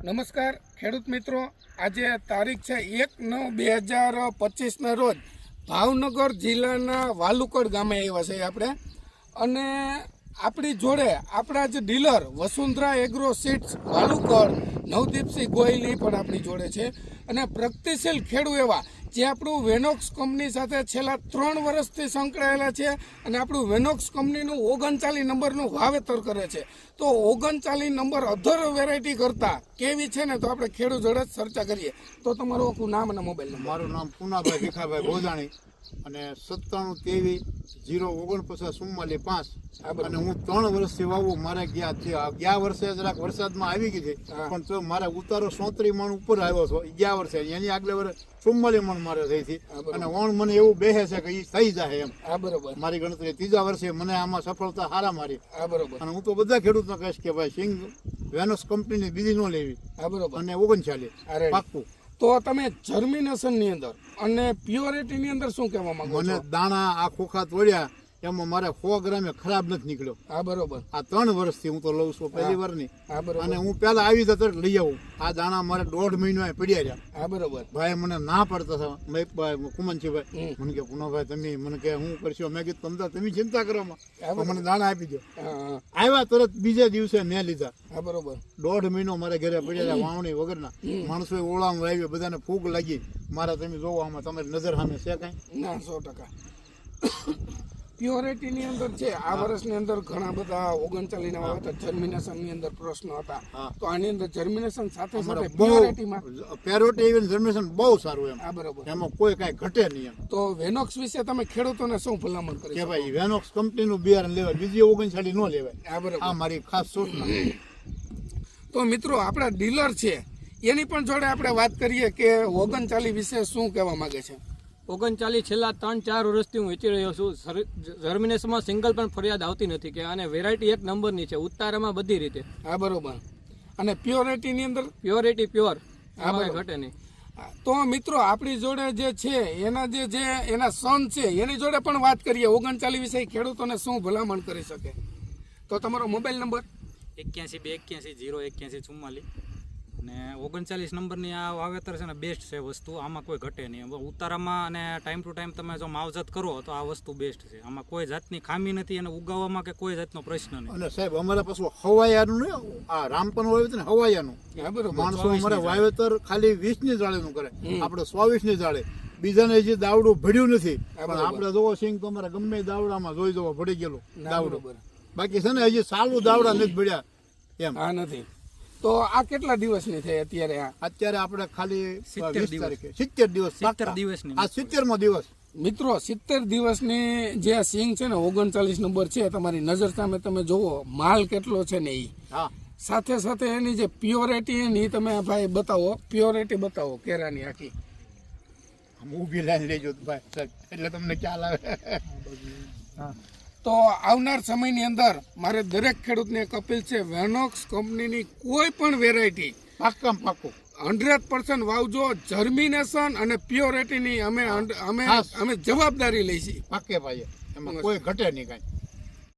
નમસ્કાર ખેડૂત મિત્રો, આજે તારીખ છે 1/9/2025ના રોજ ભાવનગર જિલ્લાના વાલુકડ ગામે આવ્યા છે આપણે. અને આપણી જોડે આપણા જ dealer Vasundhara agro seeds Valukad Navdeepsinh Gohil પણ આપણી જોડે છે. અને પ્રગતિશીલ ખેડૂત એવા જે આપણું વેનોક્સ કંપની સાથે છેલ્લા 3 વર્ષથી સંકળાયેલા છે અને આપણું વેનોક્સ કંપનીનું 39 નંબરનું વાવેતર કરે છે. તો 39 નંબર અધર વેરાયટી કરતા કેવી છે ને, તો આપણે ખેડૂત જોડે ચર્ચા કરીએ. તો તમારું આખું નામ અને મોબાઈલ નંબર. મારું નામ પુનાભાઈ ભીખાભાઈ બોજાણી અને 97 23 049 44 5. અને હું 3 વર્ષથી વાવું. મારે ગયા વર્ષે જરાક વરસાદમાં આવી ગઈ છે, પણ તો મારે ઉતારો 37 મણ ઉપર આવ્યો હતો ગયા વર્ષે. એની આગલે વર્ષે 44 મણ મારે થઈ હતી. અને ઓણ મને એવું બેસે છે કે એ થઈ જાય એમ. બરોબર. મારી ગણતરી 3જા વર્ષે મને આમાં સફળતા હારા મારી. બરોબર. અને હું તો બધા ખેડૂતને કહીશ કે ભાઈ સિંગ વેનોક્સ કંપનીની બીજી ન લેવી. બરોબર. અને 39 પાક્કું. તો તમે જર્મિનેશન ની અંદર અને પ્યોરિટી ની અંદર શું કહેવા માંગો છો? મને દાણા આ ખોખા તોડ્યા એમાં મારે 100 ગ્રામે ખરાબ નથી નીકળ્યો. બરોબર. આ 3 વર્ષથી હું તો લઉં છું, પહેલી વાર નહીં. બરોબર. અને હું પેલા આવી તો લઈ આવું. આ દાણા મારે 1.5 મહિનો પડ્યા રહ્યા. બરોબર. ભાઈ મને ના પડતા હતા કુમનસિંહભાઈ. મને કે પુનાભાઈ તમે મને કે હું કરશો? મેં કીધું તમે ચિંતા કરો મને દાણા આપી દો. આવ્યા તરત બીજા દિવસે મેં લીધા. બરોબર. 1.5 મહિનો મારે ઘરે પડ્યા રહ્યા વાવણી વગરના. માણસો ઓળામાં આવી, બધાને ફૂગ લાગી. મારા તમે જોવો આમાં તમારી નજર સામે છે કઈ? ના, 100%. પ્યોરિટી ની અંદર છે આ વર્ષની અંદર ઘણા બધા 39 ના વાવેતર જર્મિનેશન ની અંદર પ્રશ્નો હતા. તો આની અંદર જર્મિનેશન સાથે સાથે પ્યોરિટી ઇવન જર્મિનેશન બહુ સારું એમ. બરોબર. એમાં કોઈ કાંઈ ઘટે નહીં એમ. તો વેનોક્સ વિશે તમે ખેડૂતોને શું ભલામણ કરી કે ભાઈ વેનોક્સ કંપનીનું બિયારણ લેવાય, બીજી 39 નો લેવાય. બરોબર. આ મારી ખાસ સૂચના. તો મિત્રો, આપણા ડીલર છે એની પણ જોડે આપણે વાત કરીએ કે 39 વિશે શું કહેવા માંગે છે. 39 છેલ્લા 3-4 વર્ષથી હું વેચી રહ્યો છું. જર્મિનેશનમાં સિંગલ પણ ફરિયાદ આવતી નથી કે અને વેરાયટી 1 નંબરની છે ઉતારામાં બધી રીતે. બરોબર. અને પ્યોરિટી ની અંદર પ્યોરિટી પ્યોર, આમાં ઘટે નહીં. તો મિત્રો, આપણી જોડે જે છે એના એના સન છે એની જોડે પણ વાત કરીએ 39 વિશે ખેડૂતોને શું ભલામણ કરી શકે. તો તમારો મોબાઈલ નંબર 81 281 081 44 અને 39 નંબરની આ વાવેતર છે ને બેસ્ટ છે વસ્તુ. આમાં કોઈ ઘટે નહીં. ઉતારામાં અને ટાઈમ ટુ ટાઈમ તમે જો માવજત કરો તો આ વસ્તુ બેસ્ટ છે. આમાં કોઈ જાતની ખામી નથી અને ઉગાવવામાં કે કોઈ જાતનો પ્રશ્ન નહીં. અને સાહેબ અમારે પાછું હવાયાનું ને આ રામપન વાવેતર ને હવાયાનું. માણસો અમારે વાવેતર ખાલી 20 ની જાળીનું કરે, આપણે 24 ની જાળે. બીજાને જે દાવડું ભર્યું નથી, પણ આપણે જોવો સિંગ તો અમારે ગમે દાવડામાં જોઈ જોવો ભળી ગયેલું દાવડું. બાકી છે ને હજી સાલું દાવડા નથી ભર્યા એમ. નથી. તો આ કેટલા દિવસની થઈ અત્યારે? અત્યારે આપણે ખાલી 70 તારીખે 70 દિવસ. 70 દિવસની. આ 70મો દિવસ. મિત્રો, 70 દિવસની જે સિંગ છે ને 39 નંબર છે, તમારી નજર સામે તમે જોવો માલ કેટલો છે ને એ. સાથે સાથે એની જે પ્યોરિટી એની તમે ભાઈ બતાવો, પ્યોરિટી બતાવો કેરાની આખી. ઊભી લાઈન લેજો ભાઈ એટલે તમને ખ્યાલ આવે. તો આવનાર સમયની અંદર મારે દરેક ખેડૂતને એક અપીલ છે, વેનોક્સ કંપનીની કોઈ પણ વેરાયટી પાક્કમ પાક્કું 100% વાવજો. જર્મિનેશન અને પ્યોરિટીની અમે જવાબદારી લઈશી. પાકે ભાઈ, એમાં કોઈ ઘટે નહીં કાંઈ.